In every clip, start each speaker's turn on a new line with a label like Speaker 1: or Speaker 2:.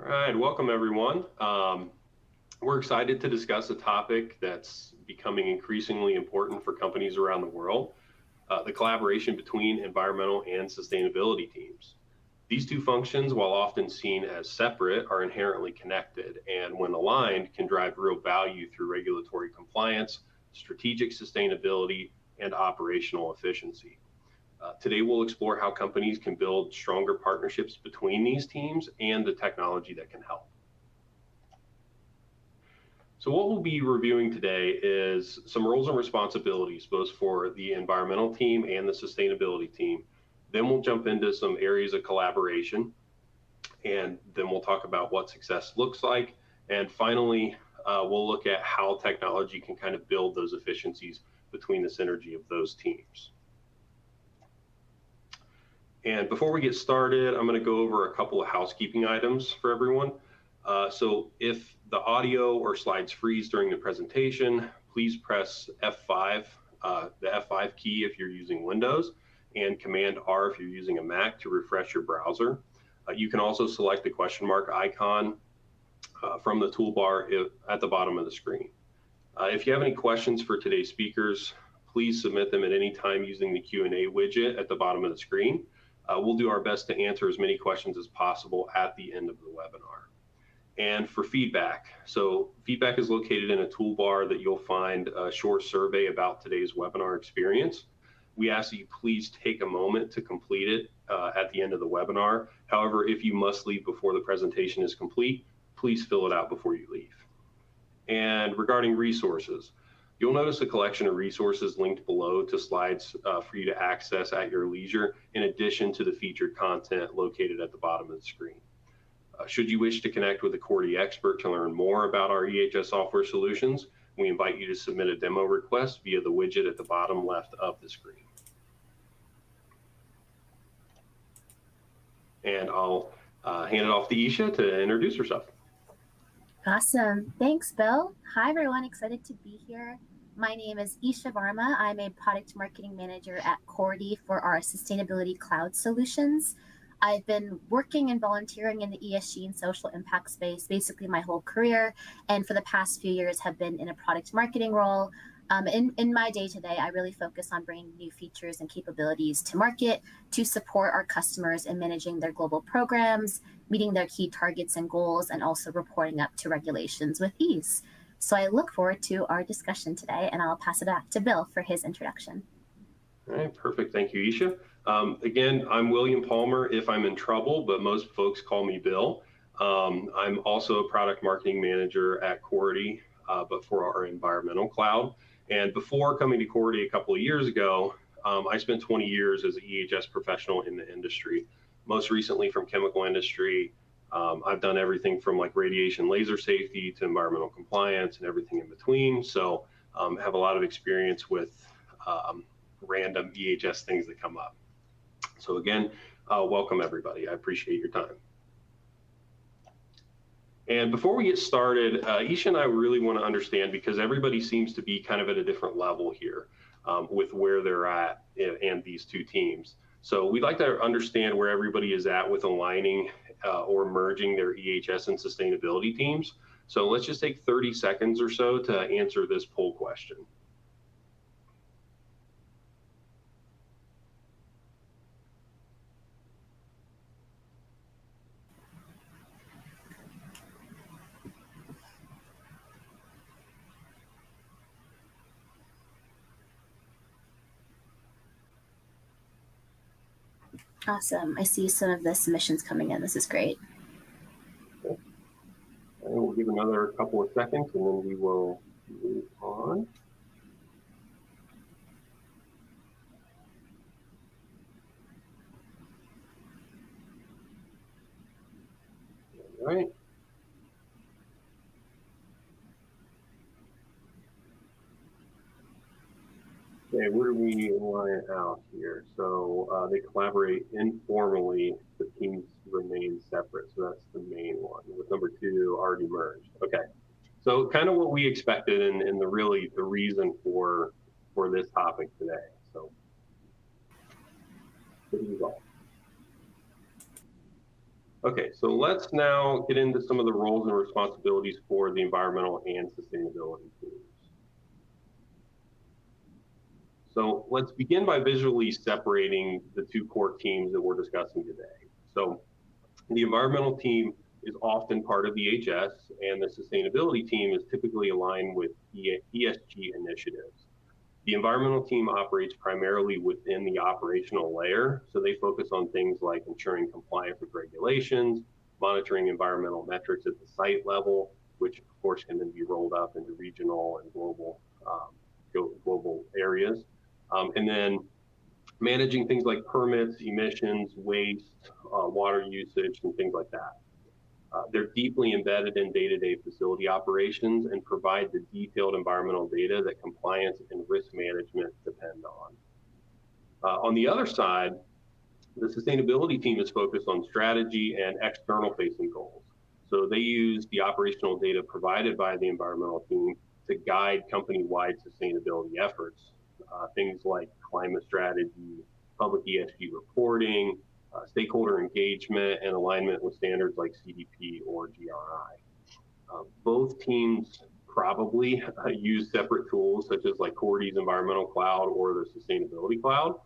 Speaker 1: right, welcome everyone. We're excited to discuss a topic that's becoming increasingly important for companies around the world, the collaboration between environmental and sustainability teams. These two functions, while often seen as separate, are inherently connected, and when aligned, can drive real value through regulatory compliance, strategic sustainability, and operational efficiency. Today, we'll explore how companies can build stronger partnerships between these teams and the technology that can help. So what we'll be reviewing today is some roles and responsibilities, both for the environmental team and the sustainability team. Then we'll jump into some areas of collaboration, and then we'll talk about what success looks like. And finally, we'll look at how technology can kind of build those efficiencies between the synergy of those teams. And before we get started, I'm going to go over a couple of housekeeping items for everyone. So if the audio or slides freeze during the presentation, please press F5, the F5 key if you're using Windows, and Command R if you're using a Mac to refresh your browser. You can also select the question mark icon from the toolbar at the bottom of the screen. If you have any questions for today's speakers, please submit them at any time using the Q&A widget at the bottom of the screen. We'll do our best to answer as many questions as possible at the end of the webinar. And for feedback, so feedback is located in a toolbar that you'll find a short survey about today's webinar experience. We ask that you please take a moment to complete it at the end of the webinar. However, if you must leave before the presentation is complete, please fill it out before you leave. And regarding resources, you'll notice a collection of resources linked below to slides for you to access at your leisure, in addition to the featured content located at the bottom of the screen. Should you wish to connect with a Cority expert to learn more about our EHS software solutions, we invite you to submit a demo request via the widget at the bottom left of the screen. And I'll hand it off to Isha to introduce herself.
Speaker 2: Awesome. Thanks, Bill. Hi, everyone. Excited to be here. My name is Isha Varma. I'm a product marketing manager at Cority for our sustainability cloud solutions. I've been working and volunteering in the ESG and social impact space basically my whole career, and for the past few years have been in a product marketing role. In my day-to-day, I really focus on bringing new features and capabilities to market to support our customers in managing their global programs, meeting their key targets and goals, and also reporting up to regulations with ease. So I look forward to our discussion today, and I'll pass it back to Bill for his introduction.
Speaker 1: All right, perfect. Thank you, Isha. Again, I'm William Palmer if I'm in trouble, but most folks call me Bill. I'm also a product marketing manager at Cority, but for our environmental cloud. And before coming to Cority a couple of years ago, I spent 20 years as an EHS professional in the industry. Most recently from chemical industry. I've done everything from like radiation laser safety to environmental compliance and everything in between. So have a lot of experience with random EHS things that come up. So again, welcome everybody. I appreciate your time. And before we get started, Isha and I really want to understand, because everybody seems to be kind of at a different level here with where they're at and these two teams. So we'd like to understand where everybody is at with aligning or merging their EHS and sustainability teams. So let's just take 30 seconds or so to answer this poll question.
Speaker 2: Awesome. I see some of the submissions coming in. This is great.
Speaker 1: Okay. And we'll give another couple of seconds and then we will move on. All right. Okay, where do we line out here? So they collaborate informally, the teams remain separate. So that's the main one, with number 2 already merged. Okay, so kind of what we expected and the reason for this topic today. So good result. Okay, so let's now get into some of the roles and responsibilities for the environmental and sustainability teams. So let's begin by visually separating the two core teams that we're discussing today. So the environmental team is often part of EHS, and the sustainability team is typically aligned with ESG initiatives. The environmental team operates primarily within the operational layer, so they focus on things like ensuring compliance with regulations, monitoring environmental metrics at the site level, which of course can then be rolled up into regional and global areas, and then managing things like permits, emissions, waste, water usage, and things like that. They're deeply embedded in day-to-day facility operations and provide the detailed environmental data that compliance and risk management depend on. On the other side, the sustainability team is focused on strategy and external-facing goals. So they use the operational data provided by the environmental team to guide company-wide sustainability efforts. Things like climate strategy, public ESG reporting, stakeholder engagement, and alignment with standards like CDP or GRI. Both teams probably use separate tools such as like Cority's environmental cloud or the sustainability cloud,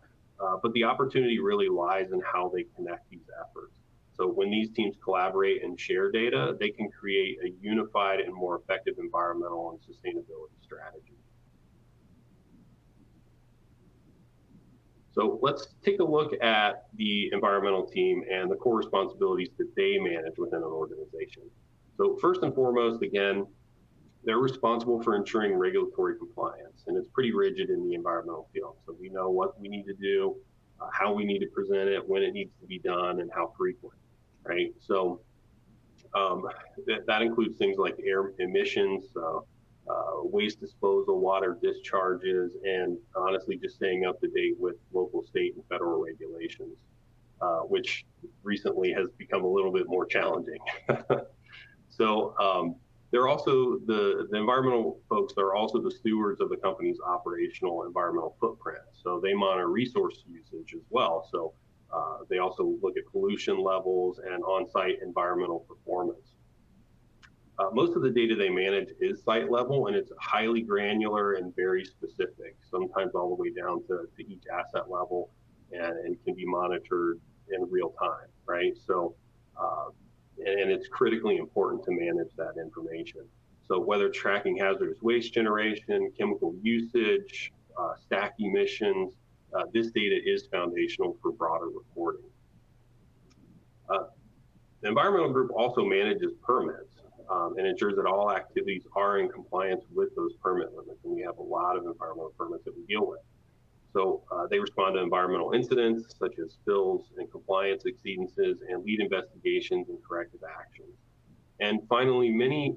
Speaker 1: but the opportunity really lies in how they connect these efforts. So when these teams collaborate and share data, they can create a unified and more effective environmental and sustainability strategy. So let's take a look at the environmental team and the core responsibilities that they manage within an organization. So first and foremost, again, they're responsible for ensuring regulatory compliance, and it's pretty rigid in the environmental field. So we know what we need to do, how we need to present it, when it needs to be done, and how frequent, right? So that includes things like air emissions, waste disposal, water discharges, and honestly just staying up to date with local, state, and federal regulations, which recently has become a little bit more challenging. So they're also, the environmental folks are also the stewards of the company's operational environmental footprint. So they monitor resource usage as well. So they also look at pollution levels and on-site environmental performance. Most of the data they manage is site level, and it's highly granular and very specific, sometimes all the way down to each asset level, and can be monitored in real time, right? So, and it's critically important to manage that information. So whether tracking hazardous waste generation, chemical usage, stack emissions, this data is foundational for broader reporting. The environmental group also manages permits. And ensures that all activities are in compliance with those permit limits. And we have a lot of environmental permits that we deal with. So they respond to environmental incidents such as spills and compliance exceedances, and lead investigations and corrective actions. And finally, many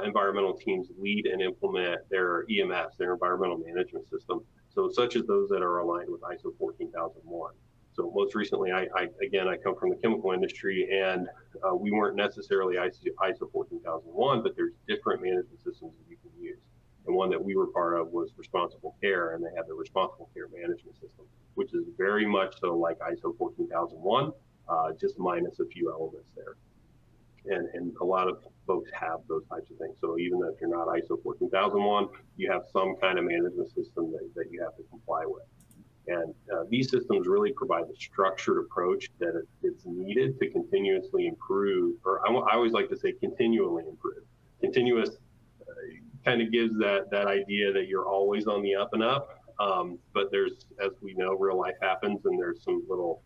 Speaker 1: environmental teams lead and implement their EMS, their environmental management system, so such as those that are aligned with ISO 14001. So most recently, I come from the chemical industry, and we weren't necessarily ISO 14001, but there's different management systems that you can use. And one that we were part of was responsible care, and they had the responsible care management system, which is very much so like ISO 14001, just minus a few elements there. And a lot of folks have those types of things. So even if you're not ISO 14001, you have some kind of management system that you have to comply with. And these systems really provide the structured approach that it's needed to continuously improve, or I always like to say continually improve. Continuous kind of gives that idea that you're always on the up and up, but there's, as we know, real life happens, and there's some little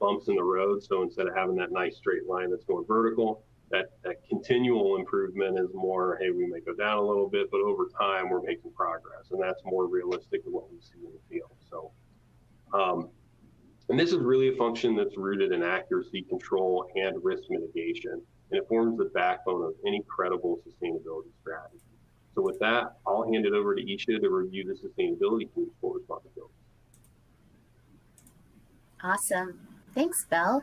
Speaker 1: bumps in the road. So instead of having that nice straight line that's going vertical, that continual improvement is more, hey, we may go down a little bit, but over time we're making progress, and that's more realistic than what we see in the field. So. And this is really a function that's rooted in accuracy, control, and risk mitigation, and it forms the backbone of any credible sustainability strategy. So with that, I'll hand it over to Isha to review the sustainability team's core responsibilities.
Speaker 2: Awesome. Thanks, Bill.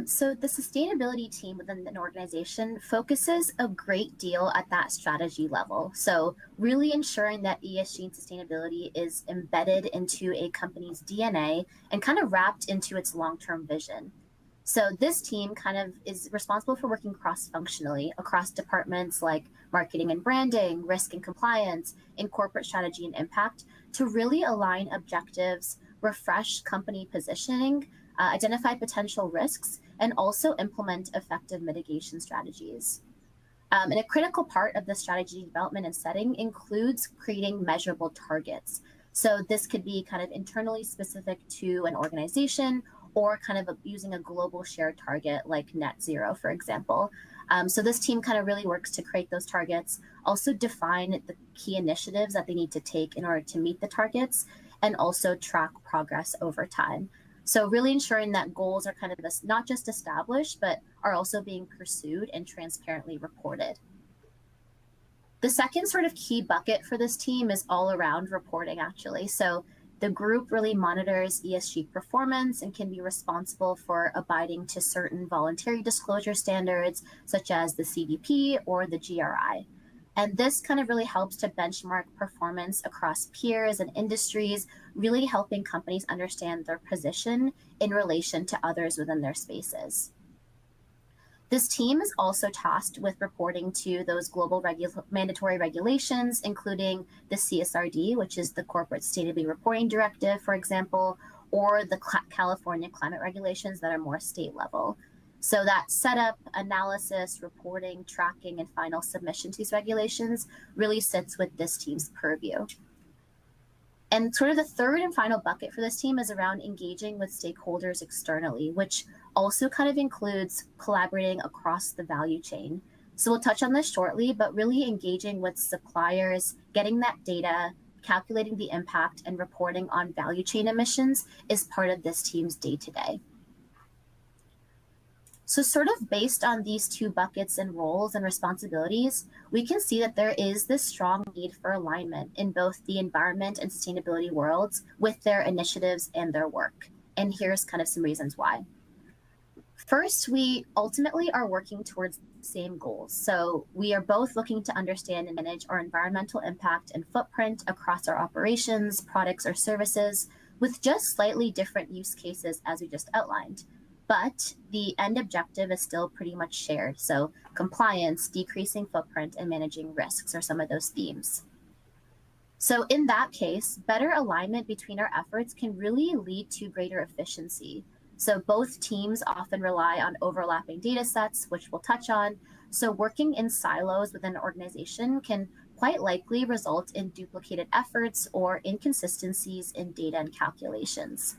Speaker 2: So the sustainability team within an organization focuses a great deal at that strategy level. So really ensuring that ESG and sustainability is embedded into a company's DNA and kind of wrapped into its long-term vision. So this team kind of is responsible for working cross-functionally across departments like marketing and branding, risk and compliance, and corporate strategy and impact to really align objectives, refresh company positioning, identify potential risks, and also implement effective mitigation strategies. And a critical part of the strategy development and setting includes creating measurable targets. So this could be kind of internally specific to an organization or kind of using a global shared target like net zero, for example. So this team kind of really works to create those targets, also define the key initiatives that they need to take in order to meet the targets, and also track progress over time. So really ensuring that goals are kind of not just established, but are also being pursued and transparently reported. The second sort of key bucket for this team is all around reporting, actually. So the group really monitors ESG performance and can be responsible for abiding to certain voluntary disclosure standards, such as the CDP or the GRI. And this kind of really helps to benchmark performance across peers and industries, really helping companies understand their position in relation to others within their spaces. This team is also tasked with reporting to those global mandatory regulations, including the CSRD, which is the Corporate Sustainability Reporting Directive, for example, or the California climate regulations that are more state level. So that setup, analysis, reporting, tracking, and final submission to these regulations really sits with this team's purview. And sort of the third and final bucket for this team is around engaging with stakeholders externally, which also kind of includes collaborating across the value chain. So we'll touch on this shortly, but really engaging with suppliers, getting that data, calculating the impact, and reporting on value chain emissions is part of this team's day-to-day. So sort of based on these two buckets and roles and responsibilities, we can see that there is this strong need for alignment in both the environment and sustainability worlds with their initiatives and their work. And here's kind of some reasons why. First, we ultimately are working towards the same goals. So we are both looking to understand and manage our environmental impact and footprint across our operations, products, or services with just slightly different use cases as we just outlined. But the end objective is still pretty much shared. So compliance, decreasing footprint, and managing risks are some of those themes. So in that case, better alignment between our efforts can really lead to greater efficiency. So both teams often rely on overlapping data sets, which we'll touch on. So working in silos within an organization can quite likely result in duplicated efforts or inconsistencies in data and calculations.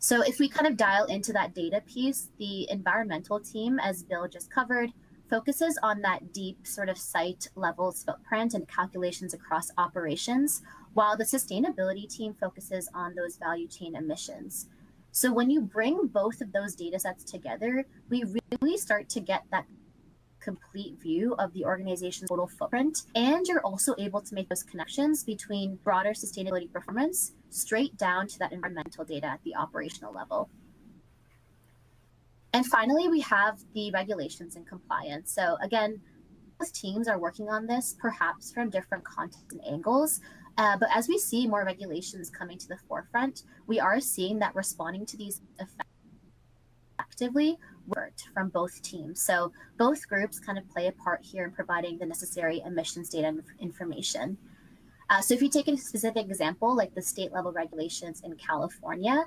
Speaker 2: So if we kind of dial into that data piece, the environmental team, as Bill just covered, focuses on that deep sort of site level footprint and calculations across operations, while the sustainability team focuses on those value chain emissions. So when you bring both of those data sets together, we really start to get that complete view of the organization's total footprint, and you're also able to make those connections between broader sustainability performance straight down to that environmental data at the operational level. And finally, we have the regulations and compliance. So again, both teams are working on this, perhaps from different content and angles, but as we see more regulations coming to the forefront, we are seeing that responding to these effectively worked from both teams. So both groups kind of play a part here in providing the necessary emissions data and information. So if you take a specific example, like the state level regulations in California,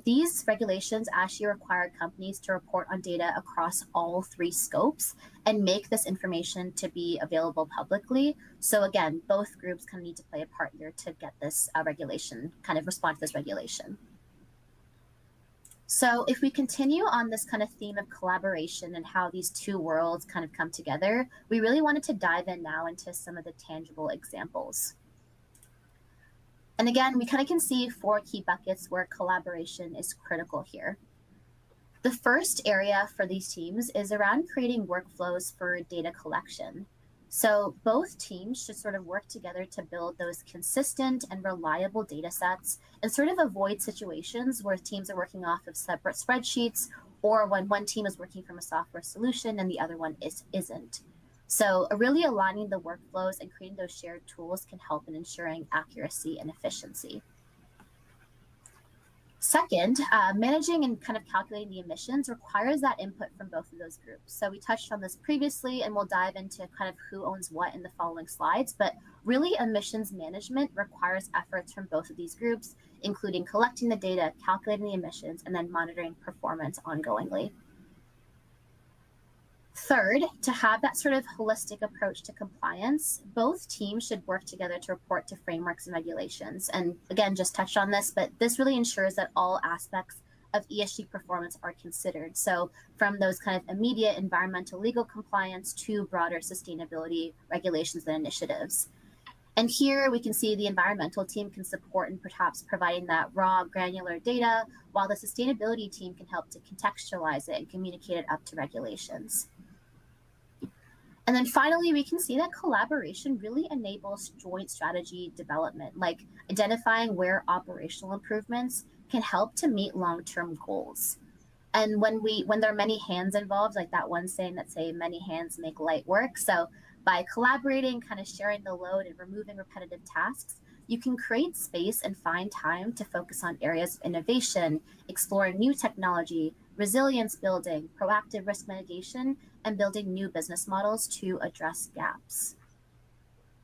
Speaker 2: these regulations actually require companies to report on data across all three scopes and make this information to be available publicly. So again, both groups kind of need to play a part here to get this regulation, kind of respond to this regulation. So if we continue on this kind of theme of collaboration and how these two worlds kind of come together, we really wanted to dive in now into some of the tangible examples. And again, we kind of can see four key buckets where collaboration is critical here. The first area for these teams is around creating workflows for data collection. So both teams should sort of work together to build those consistent and reliable data sets and sort of avoid situations where teams are working off of separate spreadsheets or when one team is working from a software solution and the other one isn't. So really aligning the workflows and creating those shared tools can help in ensuring accuracy and efficiency. Second, managing and kind of calculating the emissions requires that input from both of those groups. So we touched on this previously, and we'll dive into kind of who owns what in the following slides, but really emissions management requires efforts from both of these groups, including collecting the data, calculating the emissions, and then monitoring performance ongoingly. Third, to have that sort of holistic approach to compliance, both teams should work together to report to frameworks and regulations. And again, just touched on this, but this really ensures that all aspects of ESG performance are considered. So from those kind of immediate environmental legal compliance to broader sustainability regulations and initiatives. And here we can see the environmental team can support in perhaps providing that raw granular data, while the sustainability team can help to contextualize it and communicate it up to regulations. And then finally, we can see that collaboration really enables joint strategy development, like identifying where operational improvements can help to meet long-term goals. And when there are many hands involved, like that one saying that say many hands make light work. So by collaborating, kind of sharing the load and removing repetitive tasks, you can create space and find time to focus on areas of innovation, exploring new technology, resilience building, proactive risk mitigation, and building new business models to address gaps.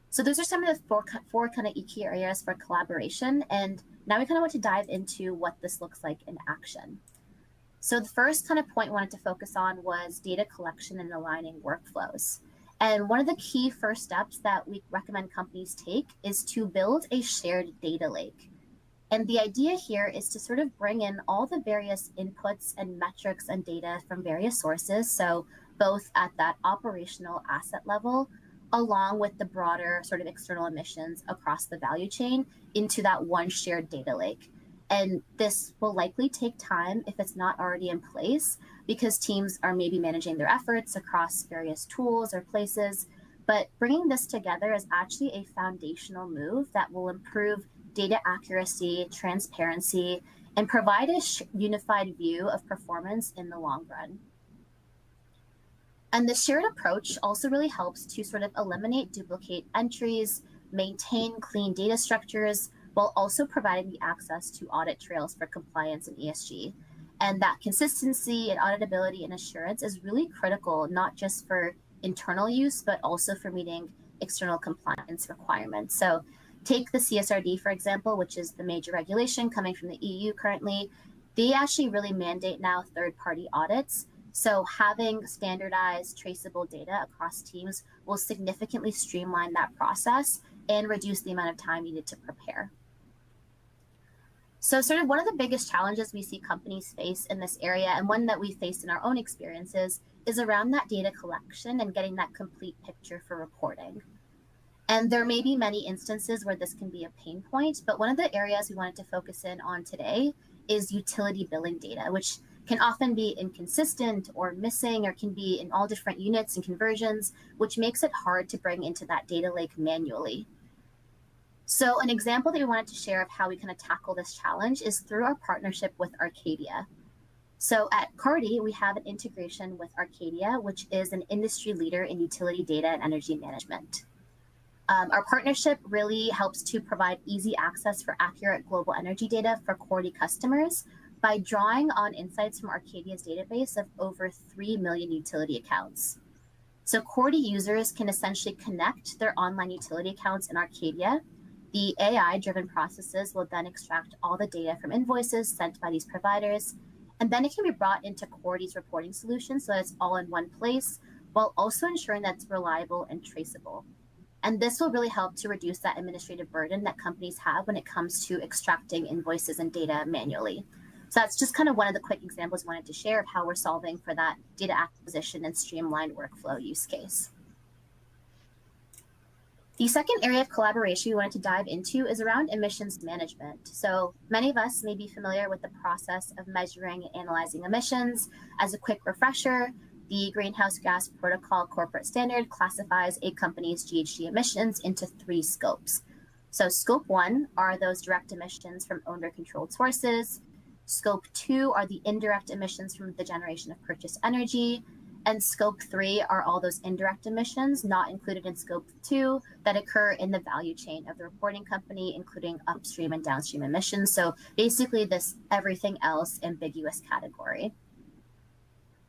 Speaker 2: So those are some of the four kind of key areas for collaboration. And now we kind of want to dive into what this looks like in action. So the first kind of point I wanted to focus on was data collection and aligning workflows. And one of the key first steps that we recommend companies take is to build a shared data lake. And the idea here is to sort of bring in all the various inputs and metrics and data from various sources. So both at that operational asset level, along with the broader sort of external emissions across the value chain into that one shared data lake. And this will likely take time if it's not already in place, because teams are maybe managing their efforts across various tools or places. But bringing this together is actually a foundational move that will improve data accuracy, transparency, and provide a unified view of performance in the long run. And the shared approach also really helps to sort of eliminate duplicate entries, maintain clean data structures, while also providing the access to audit trails for compliance and ESG. And that consistency and auditability and assurance is really critical, not just for internal use, but also for meeting external compliance requirements. So take the CSRD, for example, which is the major regulation coming from the EU currently. They actually really mandate now third-party audits. So having standardized, traceable data across teams will significantly streamline that process and reduce the amount of time needed to prepare. So sort of one of the biggest challenges we see companies face in this area, and one that we faced in our own experiences, is around that data collection and getting that complete picture for reporting. And there may be many instances where this can be a pain point, but one of the areas we wanted to focus in on today is utility billing data, which can often be inconsistent or missing, or can be in all different units and conversions, which makes it hard to bring into that data lake manually. So an example that we wanted to share of how we kind of tackle this challenge is through our partnership with Arcadia. So at Cority, we have an integration with Arcadia, which is an industry leader in utility data and energy management. Our partnership really helps to provide easy access for accurate global energy data for Cority customers by drawing on insights from Arcadia's database of over 3 million utility accounts. So Cority users can essentially connect their online utility accounts in Arcadia. The AI-driven processes will then extract all the data from invoices sent by these providers, and then it can be brought into Cority's reporting solution so that it's all in one place, while also ensuring that it's reliable and traceable. And this will really help to reduce that administrative burden that companies have when it comes to extracting invoices and data manually. So that's just kind of one of the quick examples I wanted to share of how we're solving for that data acquisition and streamlined workflow use case. The second area of collaboration we wanted to dive into is around emissions management. So many of us may be familiar with the process of measuring and analyzing emissions. As a quick refresher, the Greenhouse Gas Protocol Corporate Standard classifies a company's GHG emissions into 3 scopes. So scope 1 are those direct emissions from owned or controlled sources. Scope 2 are the indirect emissions from the generation of purchased energy. And scope 3 are all those indirect emissions not included in scope 2 that occur in the value chain of the reporting company, including upstream and downstream emissions. So basically this everything else ambiguous category.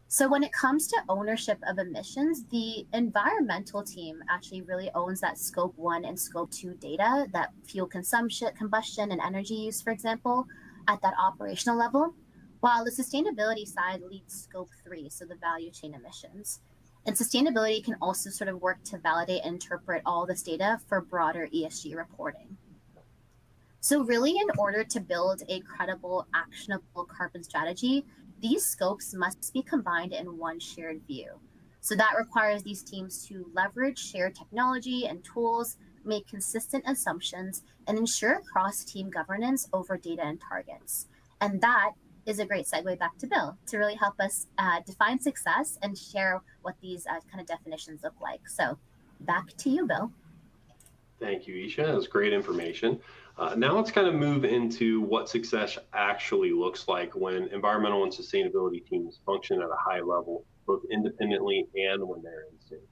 Speaker 2: So when it comes to ownership of emissions, the environmental team actually really owns that scope 1 and scope 2 data, that fuel consumption, combustion, and energy use, for example, at that operational level, while the sustainability side leads scope 3, so the value chain emissions. And sustainability can also sort of work to validate and interpret all this data for broader ESG reporting. So really, in order to build a credible, actionable carbon strategy, these scopes must be combined in one shared view. So that requires these teams to leverage shared technology and tools, make consistent assumptions, and ensure cross-team governance over data and targets. And that is a great segue back to Bill to really help us define success and share what these kind of definitions look like. So back to you, Bill.
Speaker 1: Thank you, Isha. That was great information. Now let's kind of move into what success actually looks like when environmental and sustainability teams function at a high level, both independently and when they're in sync.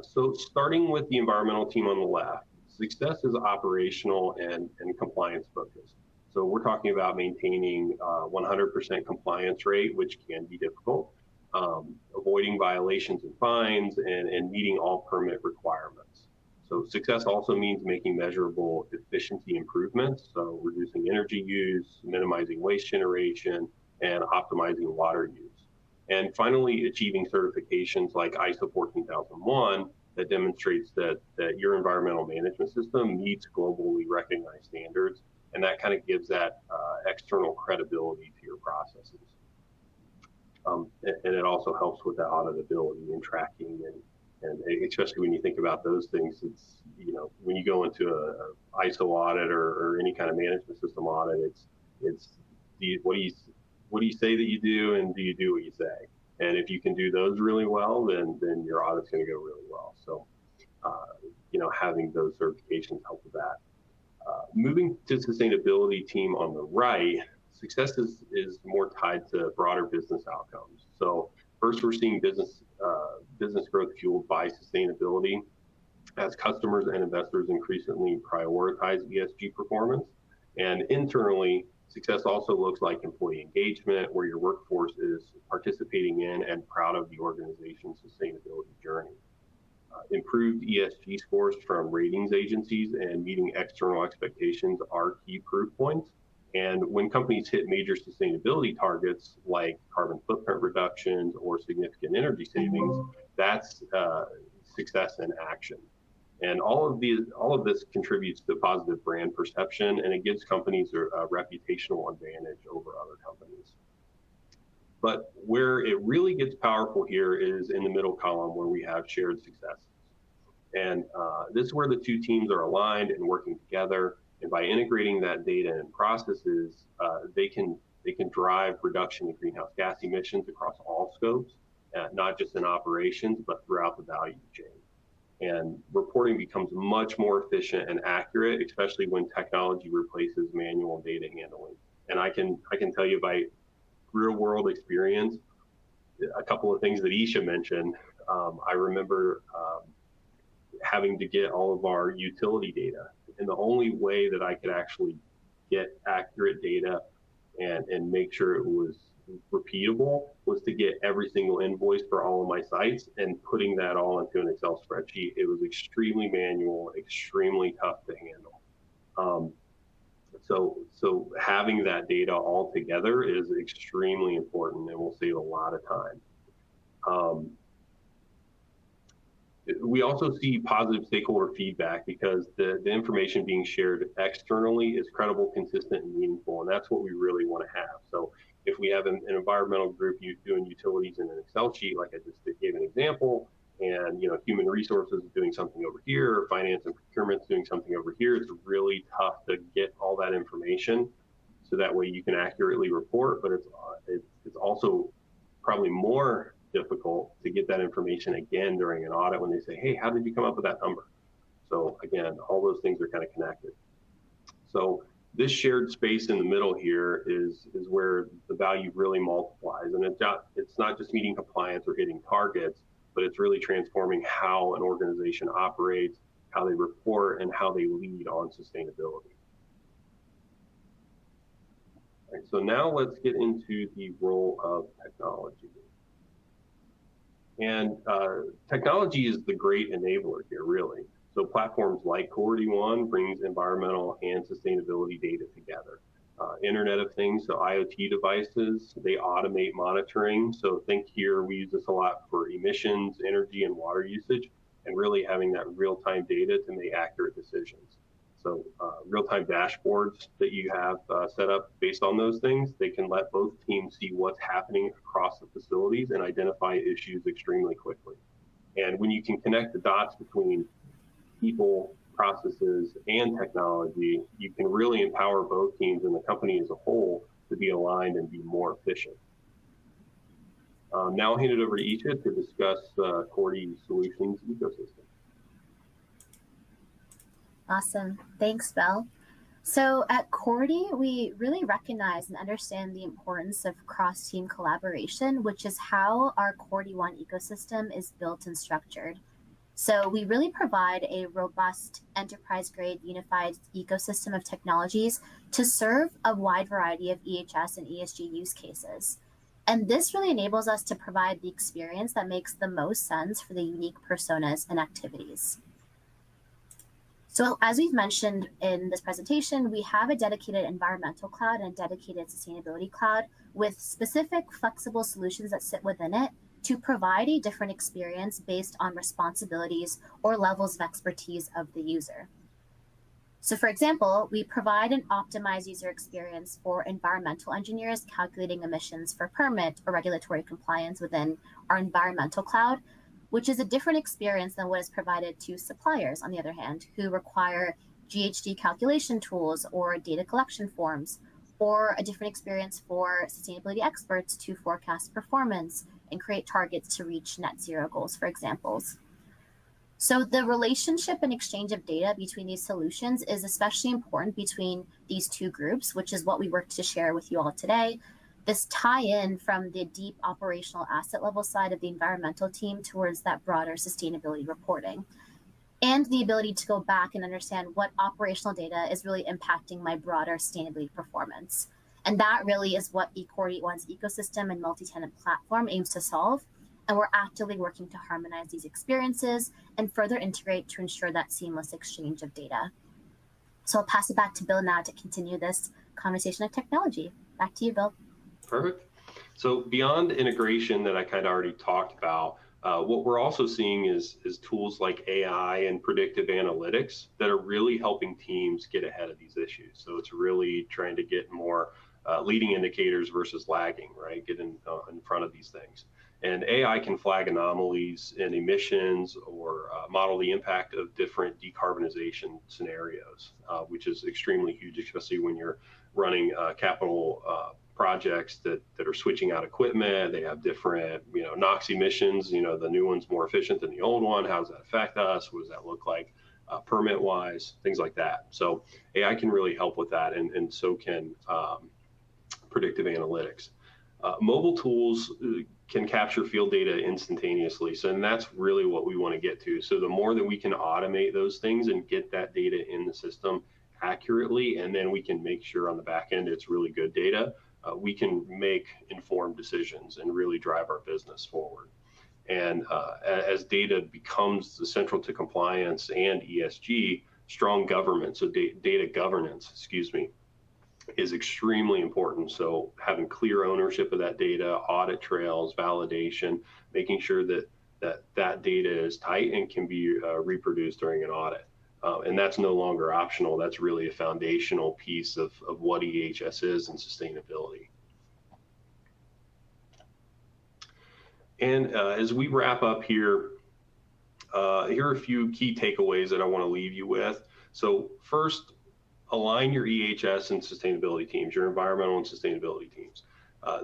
Speaker 1: So starting with the environmental team on the left, success is operational and compliance focused. So we're talking about maintaining 100% compliance rate, which can be difficult, avoiding violations and fines, and meeting all permit requirements. So success also means making measurable efficiency improvements, so reducing energy use, minimizing waste generation, and optimizing water use. And finally, achieving certifications like ISO 14001 that demonstrates that your environmental management system meets globally recognized standards, and that kind of gives that external credibility to your processes. And it also helps with the auditability and tracking, and especially when you think about those things, it's, you know, when you go into a ISO audit or any kind of management system audit, it's what do you say that you do, and do you do what you say? And if you can do those really well, then your audit's going to go really well. So, you know, having those certifications help with that. Moving to sustainability team on the right, success is more tied to broader business outcomes. So first, we're seeing business growth fueled by sustainability as customers and investors increasingly prioritize ESG performance. And internally, success also looks like employee engagement, where your workforce is participating in and proud of the organization's sustainability journey. Improved ESG scores from ratings agencies and meeting external expectations are key proof points. And when companies hit major sustainability targets like carbon footprint reductions or significant energy savings, that's success in action. And all of this contributes to positive brand perception, and it gives companies a reputational advantage over other companies. But where it really gets powerful here is in the middle column, where we have shared successes. And this is where the two teams are aligned and working together. And by integrating that data and processes, they can drive reduction in greenhouse gas emissions across all scopes, not just in operations, but throughout the value chain. And reporting becomes much more efficient and accurate, especially when technology replaces manual data handling. And I can tell you by real world experience, a couple of things that Isha mentioned. I remember having to get all of our utility data, and the only way that I could actually get accurate data and make sure it was repeatable was to get every single invoice for all of my sites and putting that all into an Excel spreadsheet. It was extremely manual, extremely tough to handle. So having that data all together is extremely important and will save a lot of time. We also see positive stakeholder feedback because the information being shared externally is credible, consistent, and meaningful, and that's what we really want to have. So if we have an environmental group doing utilities in an Excel sheet, like I just gave an example, and human resources is doing something over here, or finance and procurement is doing something over here, it's really tough to get all that information, so that way you can accurately report. But it's also probably more difficult to get that information again during an audit when they say, hey, how did you come up with that number? So again, all those things are kind of connected. So This shared space in the middle here is where the value really multiplies. And it's not just meeting compliance or hitting targets, but it's really transforming how an organization operates, how they report, and how they lead on sustainability. All right, so now let's get into the role of technology. And technology is the great enabler here, really. So platforms like CorityOne brings environmental and sustainability data together. Internet of Things, so IoT devices, they automate monitoring. So think here, we use this a lot for emissions, energy, and water usage, and really having that real-time data to make accurate decisions. So real-time dashboards that you have set up based on those things, they can let both teams see what's happening across the facilities and identify issues extremely quickly. And when you can connect the dots between people, processes, and technology, you can really empower both teams and the company as a whole to be aligned and be more efficient. Now I'll hand it over to Isha to discuss Cority Solutions ecosystem.
Speaker 2: Awesome. Thanks, Belle. So at Cority, we really recognize and understand the importance of cross-team collaboration, which is how our CorityOne ecosystem is built and structured. So we really provide a robust enterprise-grade unified ecosystem of technologies to serve a wide variety of EHS and ESG use cases. And this really enables us to provide the experience that makes the most sense for the unique personas and activities. So as we've mentioned in this presentation, we have a dedicated environmental cloud and a dedicated sustainability cloud with specific flexible solutions that sit within it to provide a different experience based on responsibilities or levels of expertise of the user. So for example, we provide an optimized user experience for environmental engineers calculating emissions for permit or regulatory compliance within our environmental cloud, which is a different experience than what is provided to suppliers, on the other hand, who require GHG calculation tools or data collection forms, or a different experience for sustainability experts to forecast performance and create targets to reach net zero goals, for examples. So the relationship and exchange of data between these solutions is especially important between these two groups, which is what we work to share with you all today. This tie-in from the deep operational asset level side of the environmental team towards that broader sustainability reporting, and the ability to go back and understand what operational data is really impacting my broader sustainability performance. And that really is what CorityOne's ecosystem and multi-tenant platform aims to solve. And we're actively working to harmonize these experiences and further integrate to ensure that seamless exchange of data. So I'll pass it back to Bill now to continue this conversation of technology. Back to you, Bill.
Speaker 1: Perfect. So beyond integration that I kind of already talked about, what we're also seeing is tools like AI and predictive analytics that are really helping teams get ahead of these issues. So it's really trying to get more leading indicators versus lagging, right? Get in front of these things. And AI can flag anomalies in emissions or model the impact of different decarbonization scenarios, which is extremely huge, especially when you're running capital projects that are switching out equipment. They have different, NOx emissions. The new one's more efficient than the old one. How does that affect us? What does that look like permit-wise? Things like that. So AI can really help with that, and so can predictive analytics. Mobile tools can capture field data instantaneously. So, and that's really what we want to get to. So the more that we can automate those things and get that data in the system accurately, and then we can make sure on the back end it's really good data, we can make informed decisions and really drive our business forward. And as data becomes the central to compliance and ESG, strong government, so data governance, is extremely important. So having clear ownership of that data, audit trails, validation, making sure that data is tight and can be reproduced during an audit. And that's no longer optional. That's really a foundational piece of what EHS is and sustainability. And as we wrap up here, here are a few key takeaways that I want to leave you with. So first, align your EHS and sustainability teams, your environmental and sustainability teams.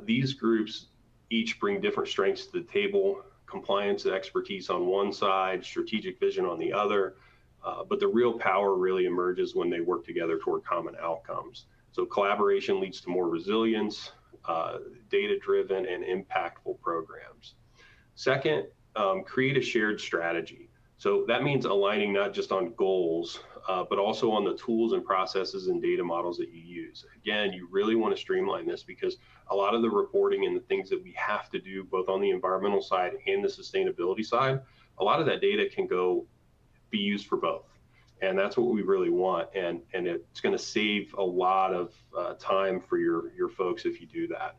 Speaker 1: These groups each bring different strengths to the table: compliance and expertise on one side, strategic vision on the other. But the real power really emerges when they work together toward common outcomes. So collaboration leads to more resilience, data-driven and impactful programs. Second, create a shared strategy. So that means aligning not just on goals, but also on the tools and processes and data models that you use. Again, you really want to streamline this because a lot of the reporting and the things that we have to do, both on the environmental side and the sustainability side, a lot of that data can be used for both. And that's what we really want. And it's going to save a lot of time for your folks if you do that.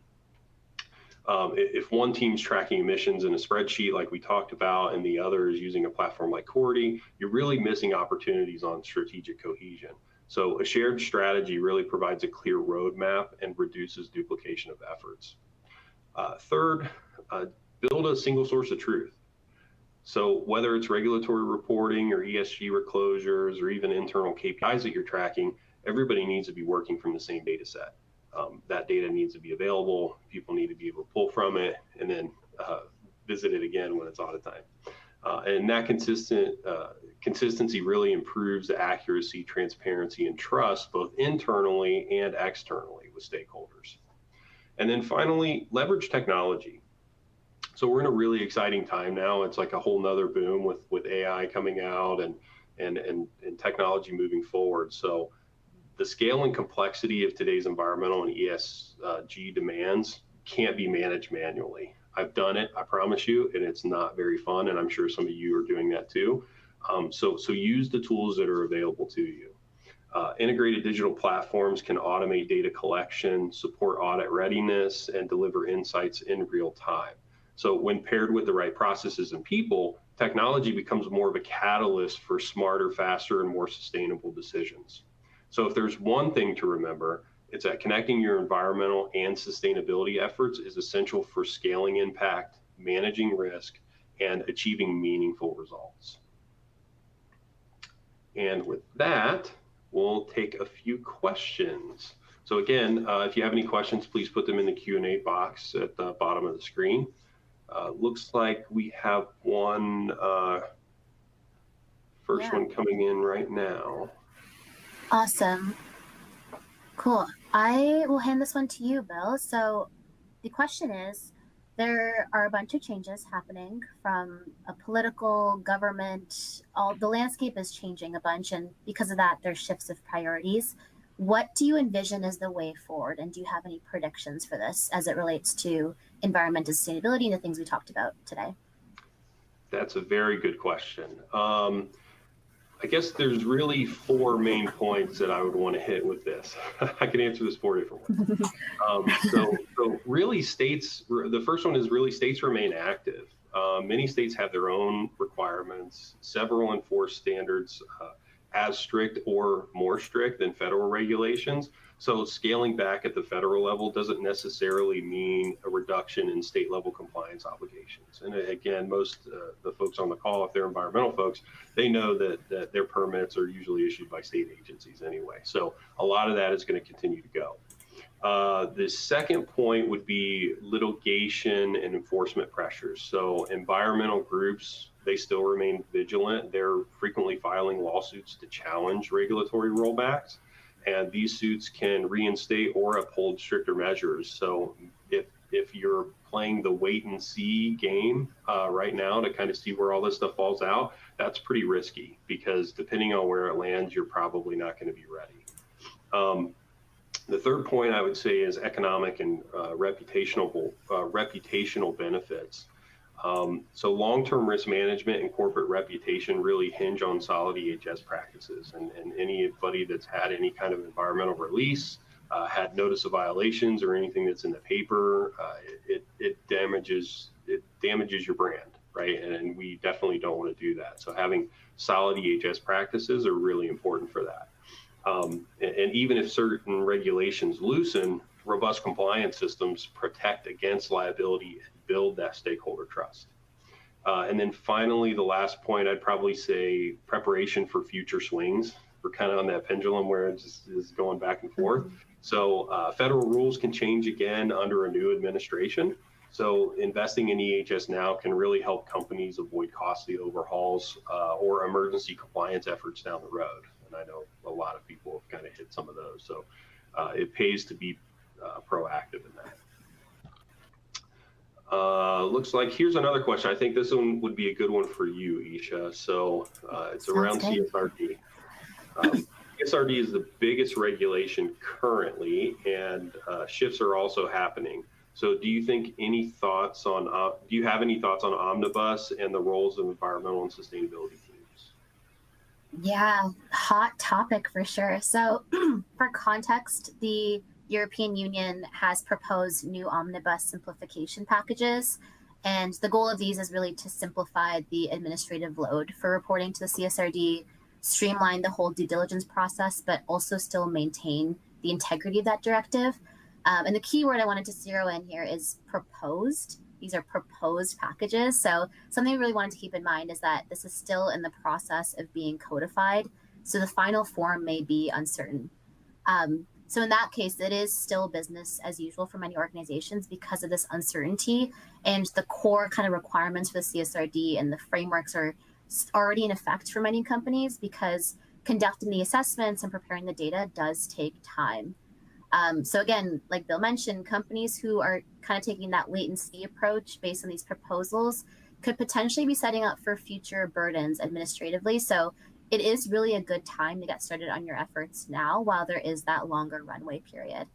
Speaker 1: If one team's tracking emissions in a spreadsheet like we talked about and the other is using a platform like Cority, you're really missing opportunities on strategic cohesion. So a shared strategy really provides a clear roadmap and reduces duplication of efforts. Third, build a single source of truth. So whether it's regulatory reporting or ESG reclosures or even internal KPIs that you're tracking, everybody needs to be working from the same data set. That data needs to be available. People need to be able to pull from it and then visit it again when it's audit time. And that consistency really improves the accuracy, transparency, and trust both internally and externally with stakeholders. And then finally, leverage technology. So we're in a really exciting time now. It's like a whole nother boom with AI coming out and technology moving forward. So the scale and complexity of today's environmental and ESG demands can't be managed manually. I've done it, I promise you, and it's not very fun, and I'm sure some of you are doing that too. So use the tools that are available to you. Integrated digital platforms can automate data collection, support audit readiness, and deliver insights in real time. So when paired with the right processes and people, technology becomes more of a catalyst for smarter, faster, and more sustainable decisions. So if there's one thing to remember, it's that connecting your environmental and sustainability efforts is essential for scaling impact, managing risk, and achieving meaningful results. And with that, we'll take a few questions. So again, if you have any questions, please put them in the Q&A box at the bottom of the screen. Looks like we have one, first one coming in right now.
Speaker 2: Awesome. Cool. I will hand this one to you, Bill. So the question is, there are a bunch of changes happening from a political government, the landscape is changing a bunch, and because of that, there's shifts of priorities. What do you envision as the way forward, and do you have any predictions for this as it relates to environmental sustainability and the things we talked about today?
Speaker 1: That's a very good question. I guess there's really four main points that I would want to hit with this. I can answer this 4 different ways. So really states, the first one is really states remain active. Many states have their own requirements. Several enforce standards as strict or more strict than federal regulations. So scaling back at the federal level doesn't necessarily mean a reduction in state level compliance obligations. And again, most the folks on the call, if they're environmental folks, they know that their permits are usually issued by state agencies anyway. So a lot of that is going to continue to go. The second point would be litigation and enforcement pressures. So environmental groups, they still remain vigilant. They're frequently filing lawsuits to challenge regulatory rollbacks. And these suits can reinstate or uphold stricter measures. So if you're playing the wait and see game right now to kind of see where all this stuff falls out, that's pretty risky because depending on where it lands, you're probably not going to be ready. The third point I would say is economic and reputational benefits. So long-term risk management and corporate reputation really hinge on solid EHS practices, and anybody that's had any kind of environmental release, had notice of violations or anything that's in the paper, it damages your brand, right? And we definitely don't want to do that. So having solid EHS practices are really important for that. And even if certain regulations loosen, robust compliance systems protect against liability and build that stakeholder trust. And then finally, the last point, I'd probably say preparation for future swings. We're kind of on that pendulum where it just is going back and forth. So federal rules can change again under a new administration. So investing in EHS now can really help companies avoid costly overhauls or emergency compliance efforts down the road. And I know a lot of people have kind of hit some of those. So it pays to be proactive in that. Looks like here's another question. I think this one would be a good one for you, Isha. So it's around CSRD. CSRD is the biggest regulation currently, and shifts are also happening. So do you think do you have any thoughts on Omnibus and the roles of environmental and sustainability teams?
Speaker 2: Yeah, hot topic for sure. So for context, the European Union has proposed new Omnibus simplification packages. And the goal of these is really to simplify the administrative load for reporting to the CSRD, streamline the whole due diligence process, but also still maintain the integrity of that directive. And the key word I wanted to zero in here is proposed. These are proposed packages. So something we really wanted to keep in mind is that this is still in the process of being codified. So the final form may be uncertain. So in that case, it is still business as usual for many organizations because of this uncertainty, and the core kind of requirements for the CSRD and the frameworks are already in effect for many companies because conducting the assessments and preparing the data does take time. So again, like Bill mentioned, companies who are kind of taking that wait and see approach based on these proposals could potentially be setting up for future burdens administratively. So it is really a good time to get started on your efforts now while there is that longer runway period.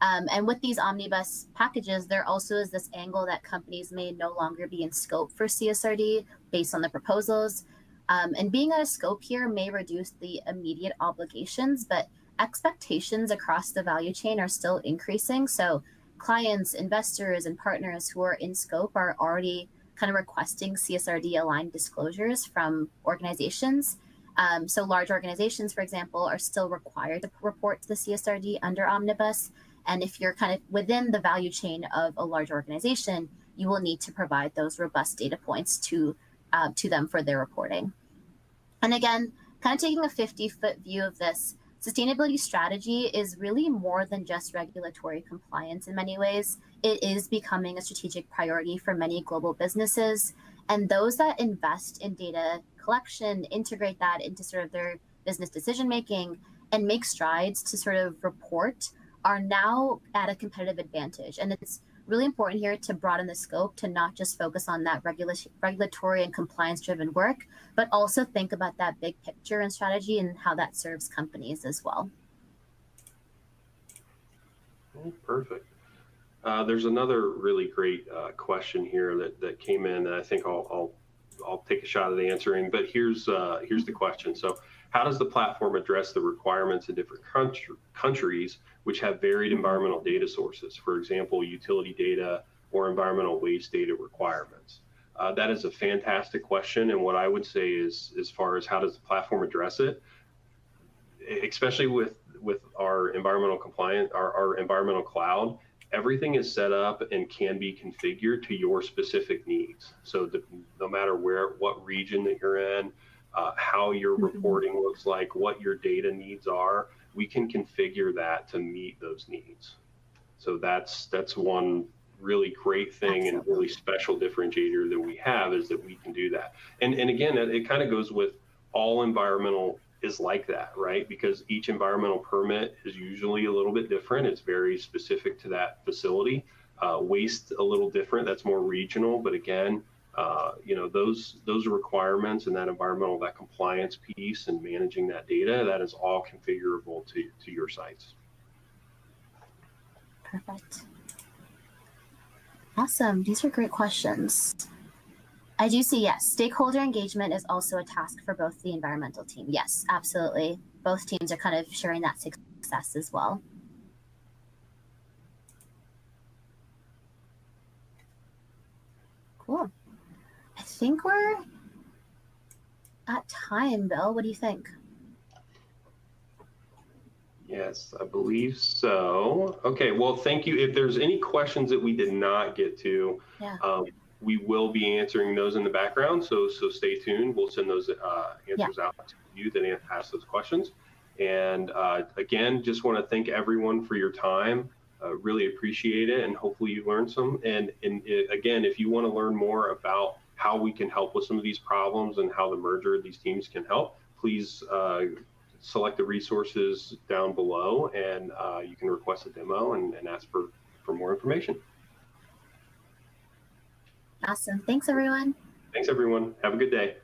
Speaker 2: And with these omnibus packages, there also is this angle that companies may no longer be in scope for CSRD based on the proposals. And being out of scope here may reduce the immediate obligations, but expectations across the value chain are still increasing. So clients, investors, and partners who are in scope are already kind of requesting CSRD aligned disclosures from organizations. So large organizations, for example, are still required to report to the CSRD under Omnibus. And if you're kind of within the value chain of a large organization, you will need to provide those robust data points to them for their reporting. And again, kind of taking a 50-foot view of this, sustainability strategy is really more than just regulatory compliance in many ways. It is becoming a strategic priority for many global businesses. And those that invest in data collection, integrate that into sort of their business decision-making and make strides to sort of report are now at a competitive advantage. And it's really important here to broaden the scope to not just focus on that regulatory and compliance-driven work, but also think about that big picture and strategy and how that serves companies as well.
Speaker 1: Oh, perfect. There's another really great question here that came in that I think I'll take a shot at answering. But here's the question. So, how does the platform address the requirements in different countries which have varied environmental data sources? For example, utility data or environmental waste data requirements. That is a fantastic question. And what I would say is, as far as how does the platform address it, especially with our environmental compliant, our environmental cloud, everything is set up and can be configured to your specific needs. So no matter what region that you're in, how your reporting looks like, what your data needs are, we can configure that to meet those needs. So that's one really great thing and really special differentiator that we have, is that we can do that. And again, it kind of goes with all environmental is like that, right? Because each environmental permit is usually a little bit different. It's very specific to that facility. Waste a little different. That's more regional. But again, those requirements and that environmental, that compliance piece and managing that data, that is all configurable to your sites.
Speaker 2: Perfect. Awesome. These are great questions. I do see, yes, stakeholder engagement is also a task for both the environmental team. Yes, absolutely. Both teams are kind of sharing that success as well. Cool. I think we're at time, Bill. What do you think?
Speaker 1: Yes, I believe so. Okay, well, thank you. If there's any questions that we did not get to, we will be answering those in the background. So stay tuned. We'll send those answers out to you that ask those questions. And again, just want to thank everyone for your time. Really appreciate it, and hopefully you learned some. And again, if you want to learn more about how we can help with some of these problems and how the merger of these teams can help, please select the resources down below, and you can request a demo and ask for more information.
Speaker 2: Awesome. Thanks, everyone.
Speaker 1: Thanks, everyone. Have a good day.